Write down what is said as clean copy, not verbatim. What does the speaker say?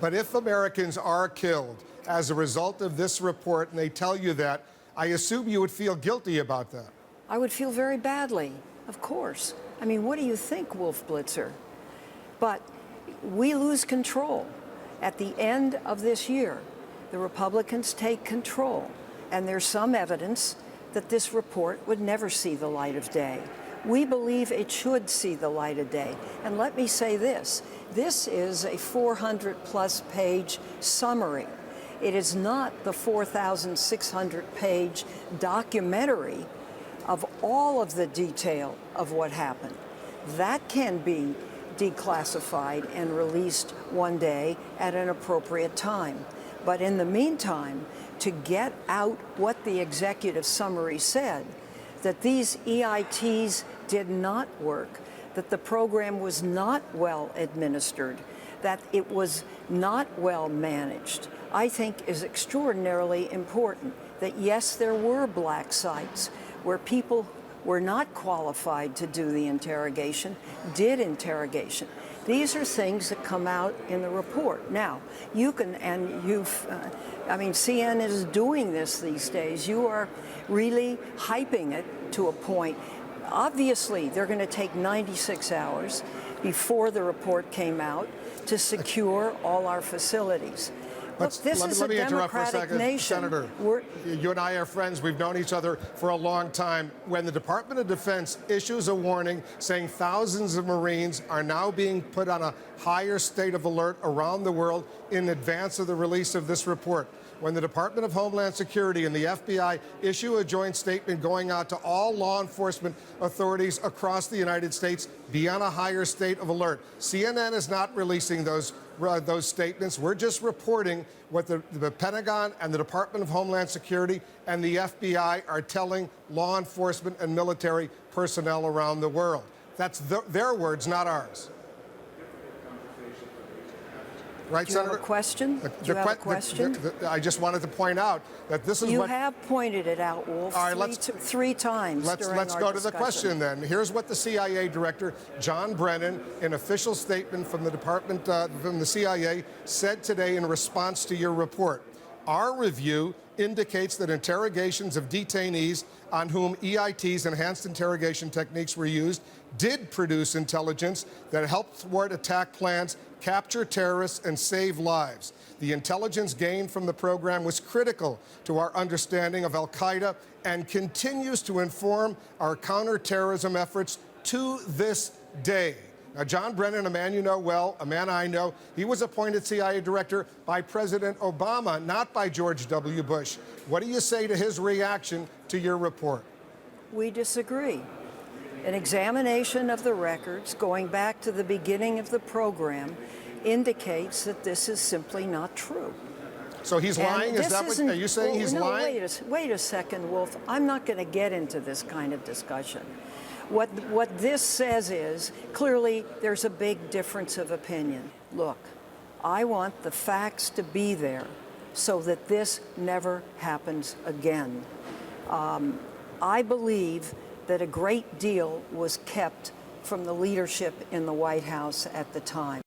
But if Americans are killed as a result of this report and they tell you that, I assume you would feel guilty about that. I would feel very badly, of course. I mean, what do you think, Wolf Blitzer? But we lose control. At the end of this year, the Republicans take control, and there's some evidence that this report would never see the light of day. We believe it should see the light of day. And let me say this is a 400-plus page summary. It is not the 4,600-page documentary of all of the detail of what happened. That can be declassified and released one day at an appropriate time. But in the meantime, to get out what the executive summary said, that these EITs did not work, that the program was not well administered, that it was not well managed, I think is extraordinarily important. That yes, there were black sites where people were not qualified to do the interrogation, did interrogation. These are things that come out in the report. Now, you can, and I mean, CNN is doing this these days. You are really hyping it to a point. Obviously, they're going to take 96 hours before the report came out to secure all our facilities. Look, this is a democratic nation. Senator, you and I are friends. We've known each other for a long time. When the Department of Defense issues a warning saying thousands of Marines are now being put on a higher state of alert around the world in advance of the release of this report, when the Department of Homeland Security and the FBI issue a joint statement going out to all law enforcement authorities across the United States, be on a higher state of alert. CNN is not releasing those statements. We're just reporting what the Pentagon and the Department of Homeland Security and the FBI are telling law enforcement and military personnel around the world. That's their words, not ours. Right, Do you Senator? have a question? Do you have a question? I just wanted to point out that this is you what... You have pointed it out, Wolf, all right, three times Let's go to the question then. Here's what the CIA director, John Brennan, in official statement from the department, from the CIA, said today in response to your report. Our review indicates that interrogations of detainees on whom EIT's enhanced interrogation techniques were used did produce intelligence that helped thwart attack plans, capture terrorists, and save lives. The intelligence gained from the program was critical to our understanding of al-Qaeda and continues to inform our counterterrorism efforts to this day. Now, John Brennan, a man you know well, a man I know, he was appointed CIA director by President Obama, not by George W. Bush. What do you say to his reaction to your report? We disagree. An examination of the records going back to the beginning of the program indicates that this is simply not true. So he's lying? Is that what, are you saying he's lying? Wait a second, Wolf. I'm not going to get into this kind of discussion. What this says is, clearly, there's a big difference of opinion. Look, I want the facts to be there so that this never happens again. I believe that a great deal was kept from the leadership in the White House at the time.